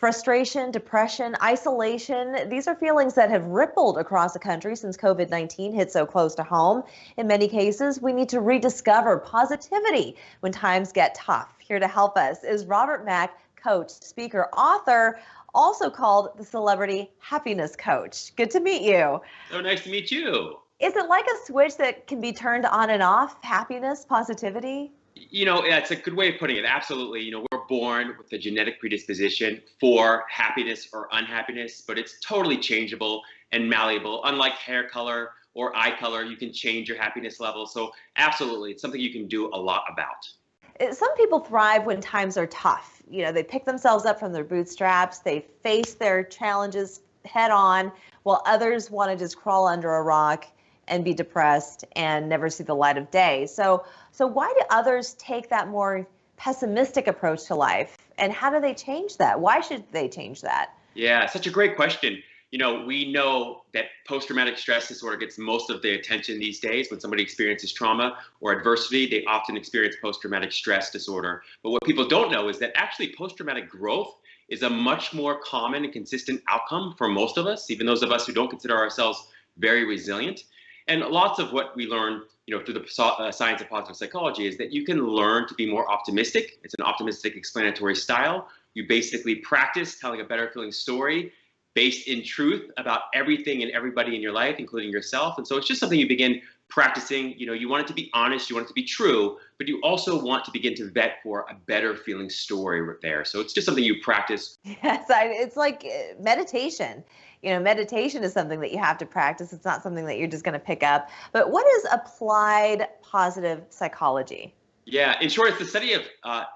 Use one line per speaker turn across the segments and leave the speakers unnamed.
Frustration, depression, isolation, these are feelings that have rippled across the country since COVID-19 hit so close to home. In many cases, we need to rediscover positivity when times get tough. Here to help us is Robert Mack, coach, speaker, author, also called the Celebrity Happiness Coach. Good to meet you.
So nice to meet you.
Is it like a switch that can be turned on and off? Happiness, positivity?
It's a good way of putting it. Absolutely. We're born with a genetic predisposition for happiness or unhappiness, but it's totally changeable and malleable. Unlike hair color or eye color, you can change your happiness level. So absolutely, it's something you can do a lot about.
Some people thrive when times are tough. They pick themselves up from their bootstraps, they face their challenges head on, while others want to just crawl under a rock and be depressed and never see the light of day. So why do others take that more pessimistic approach to life? And how do they change that? Why should they change that?
Yeah, such a great question. We know that post-traumatic stress disorder gets most of the attention these days. When somebody experiences trauma or adversity, they often experience post-traumatic stress disorder. But what people don't know is that actually post-traumatic growth is a much more common and consistent outcome for most of us, even those of us who don't consider ourselves very resilient. And lots of what we learn, through the science of positive psychology is that you can learn to be more optimistic. It's an optimistic explanatory style. You basically practice telling a better feeling story based in truth about everything and everybody in your life, including yourself. And so it's just something you begin practicing. You want it to be honest, you want it to be true, but you also want to begin to vet for a better feeling story there. So it's just something you practice.
Yes, it's like meditation. Meditation is something that you have to practice. It's not something that you're just going to pick up. But what is applied positive psychology?
Yeah, in short, it's the study of,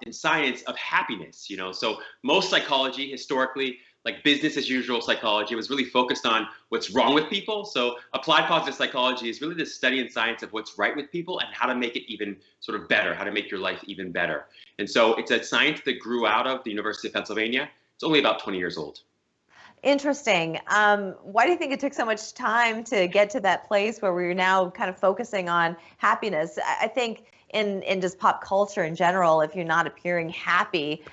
in science, of happiness. So most psychology historically, like business as usual psychology, was really focused on what's wrong with people. So applied positive psychology is really the study and science of what's right with people and how to make it even sort of better, how to make your life even better. And so it's a science that grew out of the University of Pennsylvania. It's only about 20 years old.
Interesting. Why do you think it took so much time to get to that place where we're now kind of focusing on happiness? I think in just pop culture in general, if you're not appearing happy,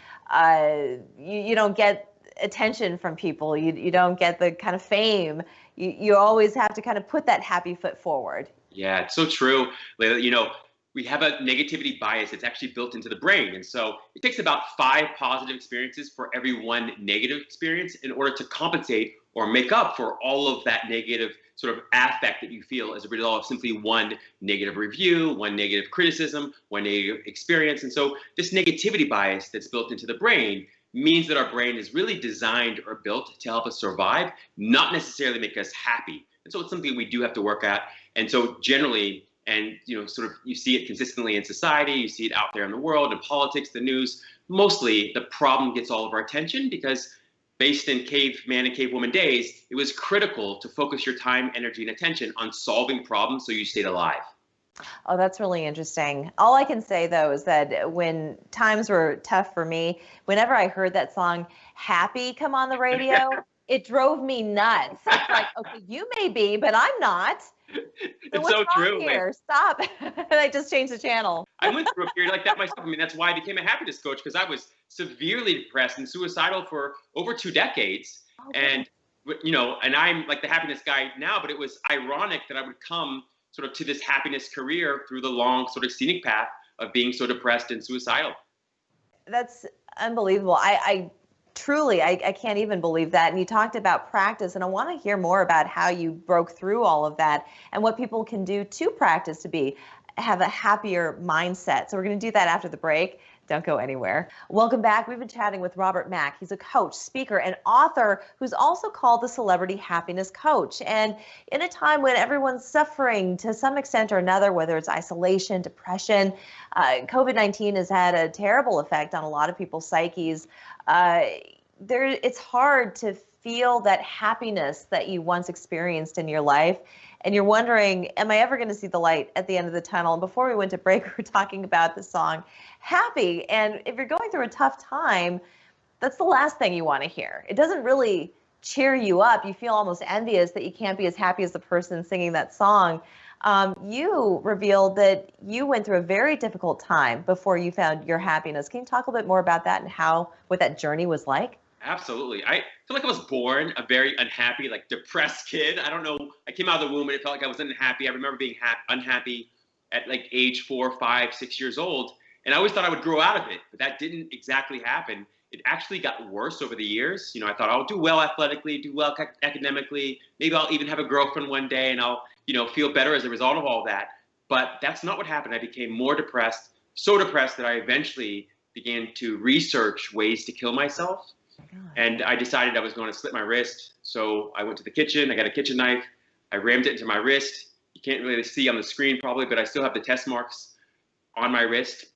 you don't get attention from people. You don't get the kind of fame. You always have to kind of put that happy foot forward.
Yeah, it's so true, Layla. We have a negativity bias that's actually built into the brain. And so it takes about 5 positive experiences for every 1 negative experience in order to compensate or make up for all of that negative sort of affect that you feel as a result of simply 1 negative review, 1 negative criticism, 1 negative experience. And so this negativity bias that's built into the brain means that our brain is really designed or built to help us survive, not necessarily make us happy. And so it's something we do have to work at. And so generally, and sort of you see it consistently in society, you see it out there in the world, in politics, the news, mostly the problem gets all of our attention because based in caveman and cavewoman days, it was critical to focus your time, energy, and attention on solving problems so you stayed alive.
Oh, that's really interesting. All I can say, though, is that when times were tough for me, whenever I heard that song Happy come on the radio, it drove me nuts. It's like, okay, you may be, but I'm not.
It's so true.
Here? Stop. I just changed the channel.
I went through a period like that myself. I mean, that's why I became a happiness coach, because I was severely depressed and suicidal for over 2 decades. Oh, and, and I'm like the happiness guy now, but it was ironic that I would come sort of to this happiness career through the long sort of scenic path of being so depressed and suicidal.
That's unbelievable. I truly, I can't even believe that. And you talked about practice, and I want to hear more about how you broke through all of that and what people can do to practice to have a happier mindset. So we're going to do that after the break. Don't go anywhere. Welcome back. We've been chatting with Robert Mack. He's a coach, speaker, and author who's also called the Celebrity Happiness Coach. And in a time when everyone's suffering to some extent or another, whether it's isolation, depression, COVID-19 has had a terrible effect on a lot of people's psyches. It's hard to feel that happiness that you once experienced in your life. And you're wondering, am I ever going to see the light at the end of the tunnel? And before we went to break, we were talking about the song Happy. And if you're going through a tough time, that's the last thing you want to hear. It doesn't really cheer you up. You feel almost envious that you can't be as happy as the person singing that song. You revealed that you went through a very difficult time before you found your happiness. Can you talk a little bit more about that and what that journey was like?
Absolutely. I feel like I was born a very unhappy, like depressed kid. I don't know. I came out of the womb and it felt like I was unhappy. I remember being unhappy at like age 4, 5, 6 years old. And I always thought I would grow out of it, but that didn't exactly happen. It actually got worse over the years. I thought I'll do well athletically, do well academically. Maybe I'll even have a girlfriend one day and I'll, feel better as a result of all that. But that's not what happened. I became more depressed, so depressed that I eventually began to research ways to kill myself. And I decided I was going to slit my wrist. So I went to the kitchen, I got a kitchen knife, I rammed it into my wrist. You can't really see on the screen probably, but I still have the test marks on my wrist.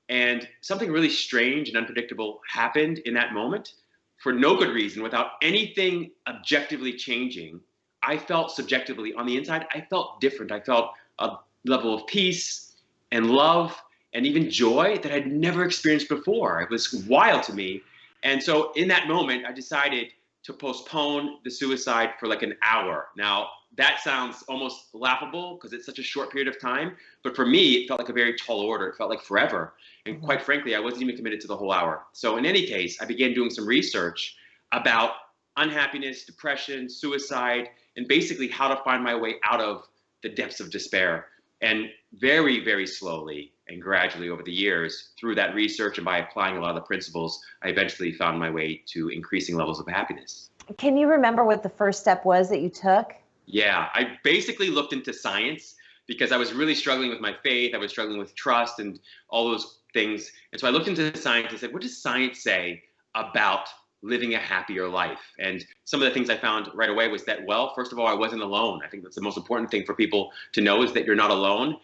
And something really strange and unpredictable happened in that moment for no good reason, without anything objectively changing. I felt subjectively on the inside, I felt different. I felt a level of peace and love and even joy that I'd never experienced before. It was wild to me. And so in that moment, I decided to postpone the suicide for like an hour. Now, that sounds almost laughable because it's such a short period of time. But for me, it felt like a very tall order. It felt like forever. And quite frankly, I wasn't even committed to the whole hour. So in any case, I began doing some research about unhappiness, depression, suicide, and basically how to find my way out of the depths of despair. And very, very slowly and gradually over the years, through that research and by applying a lot of the principles, I eventually found my way to increasing levels of happiness.
Can you remember what the first step was that you took?
Yeah, I basically looked into science because I was really struggling with my faith. I was struggling with trust and all those things. And so I looked into science and said, what does science say about living a happier life? And some of the things I found right away was that, well, first of all, I wasn't alone. I think that's the most important thing for people to know, is that you're not alone.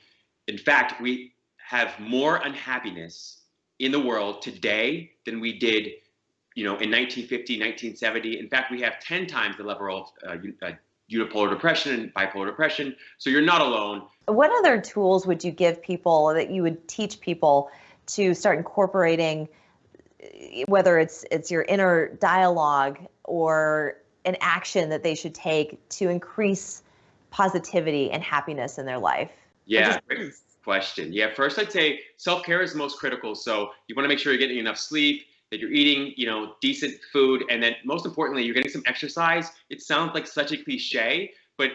In fact, we have more unhappiness in the world today than we did, in 1950, 1970. In fact, we have 10 times the level of unipolar depression and bipolar depression. So you're not alone.
What other tools would you give people, that you would teach people to start incorporating, whether it's your inner dialogue or an action that they should take to increase positivity and happiness in their life?
Yeah, great question. Yeah, first I'd say self-care is the most critical. So you want to make sure you're getting enough sleep, that you're eating, decent food, and then most importantly, you're getting some exercise. It sounds like such a cliche, but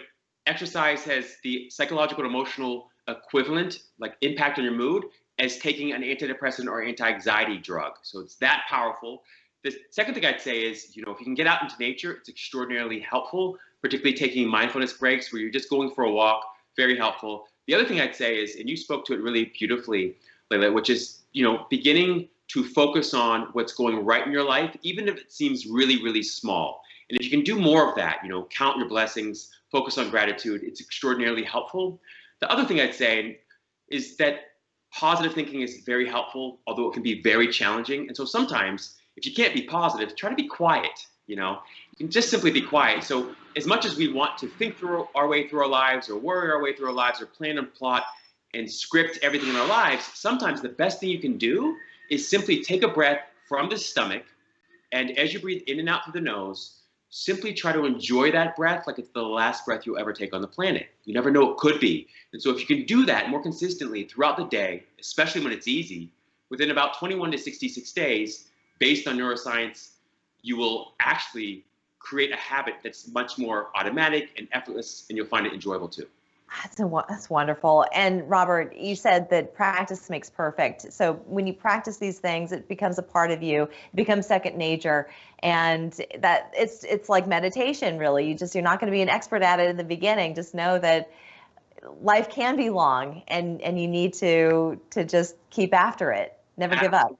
exercise has the psychological and emotional equivalent, like impact on your mood, as taking an antidepressant or anti-anxiety drug. So it's that powerful. The second thing I'd say is, if you can get out into nature, it's extraordinarily helpful, particularly taking mindfulness breaks where you're just going for a walk, very helpful. The other thing I'd say is, and you spoke to it really beautifully, Layla, which is, beginning to focus on what's going right in your life, even if it seems really, really small. And if you can do more of that, count your blessings, focus on gratitude, it's extraordinarily helpful. The other thing I'd say is that positive thinking is very helpful, although it can be very challenging. And so sometimes, if you can't be positive, try to be quiet. You can just simply be quiet. So as much as we want to think through our way through our lives, or worry our way through our lives, or plan and plot and script everything in our lives, sometimes the best thing you can do is simply take a breath from the stomach, and as you breathe in and out through the nose, simply try to enjoy that breath like it's the last breath you'll ever take on the planet. You never know, it could be. And so if you can do that more consistently throughout the day, especially when it's easy, within about 21 to 66 days, based on neuroscience, you will actually create a habit that's much more automatic and effortless, and you'll find it enjoyable too.
That's wonderful. And Robert, you said that practice makes perfect. So when you practice these things, it becomes a part of you, it becomes second nature. And that it's like meditation, really. You're not going to be an expert at it in the beginning. Just know that life can be long, and you need to just keep after it. Never give up.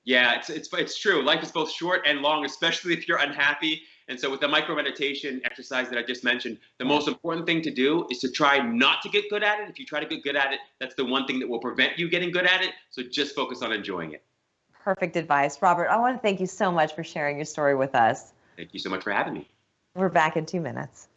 Yeah, it's true. Life is both short and long, especially if you're unhappy. And so with the micro meditation exercise that I just mentioned, the most important thing to do is to try not to get good at it. If you try to get good at it, that's the one thing that will prevent you getting good at it. So just focus on enjoying it.
Perfect advice. Robert, I want to thank you so much for sharing your story with us.
Thank you so much for having me.
We're back in 2 minutes.